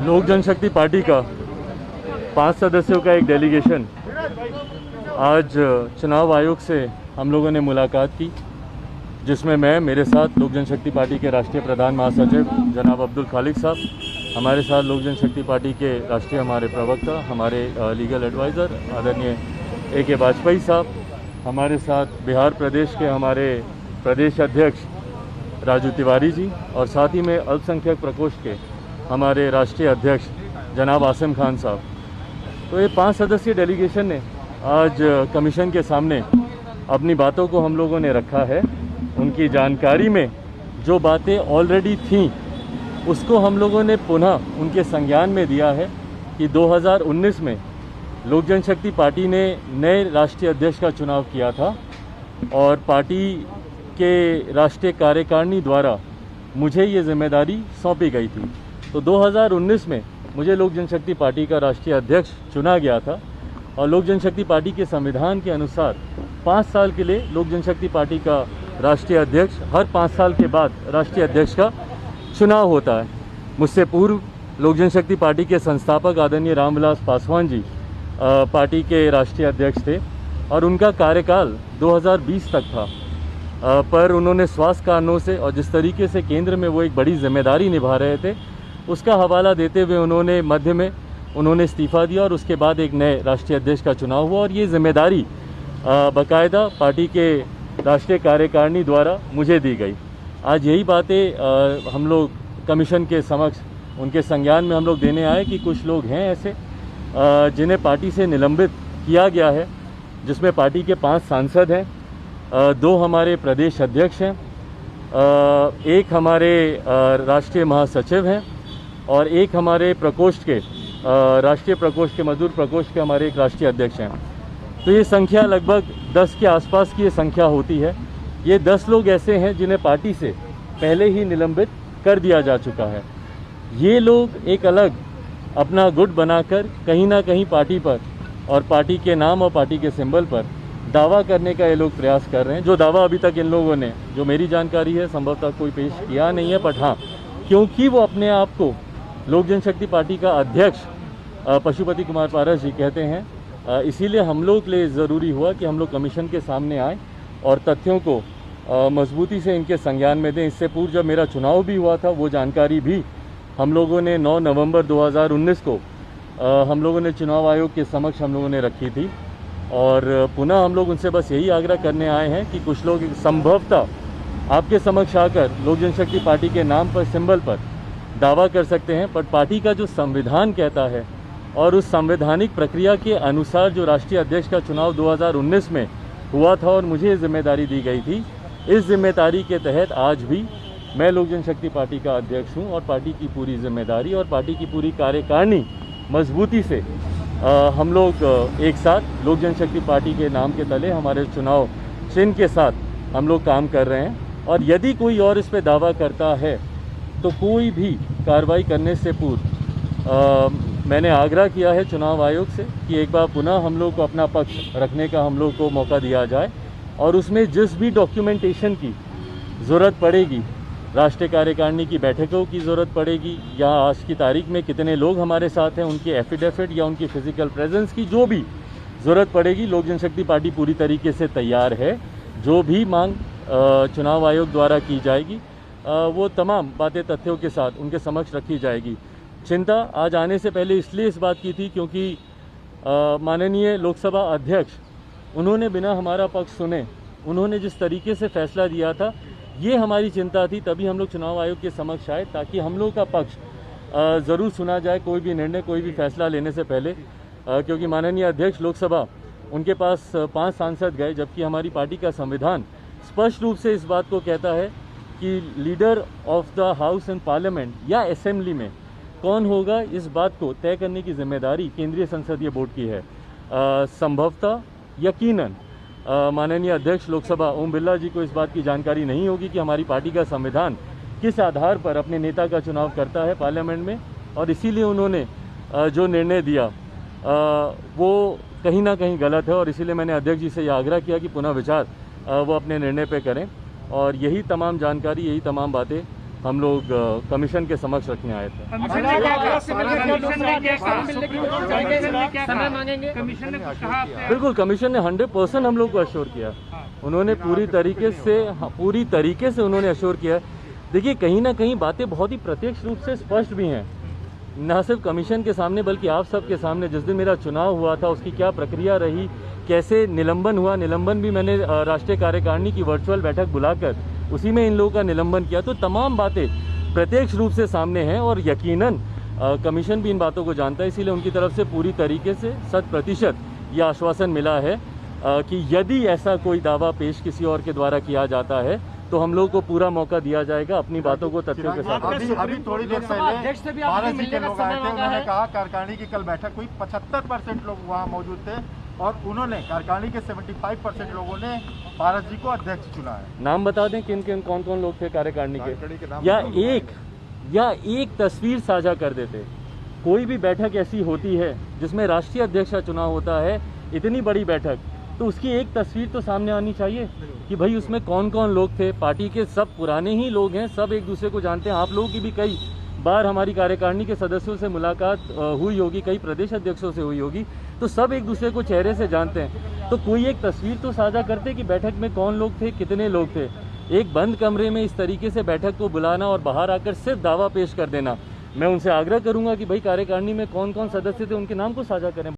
लोक जनशक्ति पार्टी का 5 सदस्यों का एक डेलीगेशन आज चुनाव आयोग से हम लोगों ने मुलाकात की, जिसमें मैं, मेरे साथ लोक जनशक्ति पार्टी के राष्ट्रीय प्रधान महासचिव जनाब अब्दुल खालिक साहब, हमारे साथ लोक जनशक्ति पार्टी के राष्ट्रीय हमारे प्रवक्ता, हमारे लीगल एडवाइज़र आदरणीय A.K. वाजपेयी साहब, हमारे साथ बिहार प्रदेश के हमारे प्रदेश अध्यक्ष राजू तिवारी जी, और साथ ही में अल्पसंख्यक प्रकोष्ठ के हमारे राष्ट्रीय अध्यक्ष जनाब आसिम खान साहब। तो ये 5 सदस्यीय डेलीगेशन ने आज कमीशन के सामने अपनी बातों को हम लोगों ने रखा है। उनकी जानकारी में जो बातें ऑलरेडी थीं उसको हम लोगों ने पुनः उनके संज्ञान में दिया है कि 2019 में लोक जनशक्ति पार्टी ने नए राष्ट्रीय अध्यक्ष का चुनाव किया था और पार्टी के राष्ट्रीय कार्यकारिणी द्वारा मुझे ये जिम्मेदारी सौंपी गई थी। तो 2019 में मुझे लोक जनशक्ति पार्टी का राष्ट्रीय अध्यक्ष चुना गया था और लोक जनशक्ति पार्टी के संविधान के अनुसार 5 साल के लिए लोक जनशक्ति पार्टी का राष्ट्रीय अध्यक्ष, हर 5 साल के बाद राष्ट्रीय अध्यक्ष का चुनाव होता है। मुझसे पूर्व लोक जनशक्ति पार्टी के संस्थापक आदरणीय रामविलास पासवान जी पार्टी के राष्ट्रीय अध्यक्ष थे और उनका कार्यकाल 2020 तक था, पर उन्होंने स्वास्थ्य कारणों से और जिस तरीके से केंद्र में वो एक बड़ी जिम्मेदारी निभा रहे थे उसका हवाला देते हुए उन्होंने मध्य में इस्तीफ़ा दिया और उसके बाद एक नए राष्ट्रीय अध्यक्ष का चुनाव हुआ और ये जिम्मेदारी बाकायदा पार्टी के राष्ट्रीय कार्यकारिणी द्वारा मुझे दी गई। आज यही बातें हम लोग कमीशन के समक्ष उनके संज्ञान में हम लोग देने आए कि कुछ लोग हैं ऐसे जिन्हें पार्टी से निलंबित किया गया है, जिसमें पार्टी के 5 सांसद हैं, 2 हमारे प्रदेश अध्यक्ष हैं, 1 हमारे राष्ट्रीय महासचिव हैं और 1 हमारे प्रकोष्ठ के राष्ट्रीय प्रकोष्ठ के मजदूर प्रकोष्ठ के हमारे एक राष्ट्रीय अध्यक्ष हैं। तो ये संख्या लगभग 10 के आसपास की ये संख्या होती है। ये 10 लोग ऐसे हैं जिन्हें पार्टी से पहले ही निलंबित कर दिया जा चुका है। ये लोग एक अलग अपना गुट बनाकर कहीं ना कहीं पार्टी पर और पार्टी के नाम और पार्टी के सिंबल पर दावा करने का ये लोग प्रयास कर रहे हैं, जो दावा अभी तक इन लोगों ने, जो मेरी जानकारी है, संभवतः कोई पेश किया नहीं है। बट हाँ, क्योंकि वो अपने आप को लोक जनशक्ति पार्टी का अध्यक्ष पशुपति कुमार पारस जी कहते हैं, इसीलिए हम लोग के लिए ज़रूरी हुआ कि हम लोग कमीशन के सामने आए और तथ्यों को मजबूती से इनके संज्ञान में दें। इससे पूर्व जब मेरा चुनाव भी हुआ था वो जानकारी भी हम लोगों ने 9 नवंबर 2019 को हम लोगों ने चुनाव आयोग के समक्ष हम लोगों ने रखी थी और पुनः हम लोग उनसे बस यही आग्रह करने आए हैं कि कुछ लोग संभवतः आपके समक्ष आकर लोक जनशक्ति पार्टी के नाम पर, सिंबल पर दावा कर सकते हैं, पर पार्टी का जो संविधान कहता है और उस संवैधानिक प्रक्रिया के अनुसार जो राष्ट्रीय अध्यक्ष का चुनाव 2019 में हुआ था और मुझे जिम्मेदारी दी गई थी, इस जिम्मेदारी के तहत आज भी मैं लोक जनशक्ति पार्टी का अध्यक्ष हूं और पार्टी की पूरी जिम्मेदारी और पार्टी की पूरी कार्यकारिणी मजबूती से हम लोग एक साथ लोक जनशक्ति पार्टी के नाम के तले हमारे चुनाव चिन्ह के साथ हम लोग काम कर रहे हैं। और यदि कोई और इस पे दावा करता है तो कोई भी कार्रवाई करने से पूर्व मैंने आग्रह किया है चुनाव आयोग से कि एक बार पुनः हम लोग को अपना पक्ष रखने का हम लोग को मौका दिया जाए और उसमें जिस भी डॉक्यूमेंटेशन की ज़रूरत पड़ेगी, राष्ट्रीय कार्यकारिणी की बैठकों की ज़रूरत पड़ेगी या आज की तारीख में कितने लोग हमारे साथ हैं उनकी एफिडेविट या उनकी फिजिकल प्रेजेंस की जो भी ज़रूरत पड़ेगी, लोक जनशक्ति पार्टी पूरी तरीके से तैयार है। जो भी मांग चुनाव आयोग द्वारा की जाएगी वो तमाम बातें तथ्यों के साथ उनके समक्ष रखी जाएगी। चिंता आज आने से पहले इसलिए इस बात की थी क्योंकि माननीय लोकसभा अध्यक्ष उन्होंने बिना हमारा पक्ष सुने उन्होंने जिस तरीके से फैसला दिया था, ये हमारी चिंता थी। तभी हम लोग चुनाव आयोग के समक्ष आए ताकि हम लोग का पक्ष ज़रूर सुना जाए कोई भी निर्णय, कोई भी फैसला लेने से पहले, क्योंकि माननीय अध्यक्ष लोकसभा उनके पास 5 सांसद गए, जबकि हमारी पार्टी का संविधान स्पष्ट रूप से इस बात को कहता है कि leader of the house and parliament या असेंबली में कौन होगा, इस बात को तय करने की जिम्मेदारी केंद्रीय संसदीय बोर्ड की है। संभवतः यकीनन माननीय अध्यक्ष लोकसभा ओम बिरला जी को इस बात की जानकारी नहीं होगी कि हमारी पार्टी का संविधान किस आधार पर अपने नेता का चुनाव करता है पार्लियामेंट में, और इसीलिए उन्होंने जो निर्णय दिया वो कहीं ना कहीं गलत है। और इसीलिए मैंने अध्यक्ष जी से यह आग्रह किया कि पुनः विचार वो अपने निर्णय पे करें और यही तमाम जानकारी, यही तमाम बातें हम लोग कमीशन के समक्ष रखने आए थे। कमीशन ने समय मांगेंगे, कमीशन ने कुछ कहा आपसे? बिल्कुल, कमीशन ने 100% हम लोग को अश्योर किया। उन्होंने पूरी तरीके से उन्होंने अश्योर किया। देखिए, कहीं ना कहीं बातें बहुत ही प्रत्यक्ष रूप से स्पष्ट भी हैं, न सिर्फ कमीशन के सामने बल्कि आप सबके सामने। जिस दिन मेरा चुनाव हुआ था उसकी क्या प्रक्रिया रही, कैसे निलंबन हुआ, निलंबन भी मैंने राष्ट्रीय कार्यकारिणी की वर्चुअल बैठक बुलाकर उसी में इन लोगों का निलंबन किया। तो तमाम बातें प्रत्यक्ष रूप से सामने हैं और यकीनन कमीशन भी इन बातों को जानता है। इसीलिए उनकी तरफ से पूरी तरीके से 100% ये आश्वासन मिला है कि यदि ऐसा कोई दावा पेश किसी और के द्वारा किया जाता है तो हम लोग को पूरा मौका दिया जाएगा अपनी बातों को तथ्यों के साथ। अभी थोड़ी देर पहले भारत जी के लोग आए थे, उन्होंने कहा कार्यकारिणी की कल बैठक हुई, 75% लोग वहाँ मौजूद थे और उन्होंने कार्यकारिणी के 75% लोगों ने भारत जी को अध्यक्ष चुना है। नाम बता दें किन किन कौन कौन लोग थे कार्यकारिणी के, या एक तस्वीर साझा कर देते। कोई भी बैठक ऐसी होती है जिसमें राष्ट्रीय अध्यक्ष का चुनाव होता है, इतनी बड़ी बैठक, तो उसकी एक तस्वीर तो सामने आनी चाहिए कि भाई उसमें कौन कौन लोग थे। पार्टी के सब पुराने ही लोग हैं, सब एक दूसरे को जानते हैं। आप लोगों की भी कई बार हमारी कार्यकारिणी के सदस्यों से मुलाकात हुई होगी, कई प्रदेश अध्यक्षों से हुई होगी, तो सब एक दूसरे को चेहरे से जानते हैं। तो कोई एक तस्वीर तो साझा करते कि बैठक में कौन लोग थे, कितने लोग थे। एक बंद कमरे में इस तरीके से बैठक को बुलाना और बाहर आकर सिर्फ दावा पेश कर देना, मैं उनसे आग्रह करूंगा कि भाई कार्यकारिणी में कौन कौन सदस्य थे उनके नाम को साझा करें।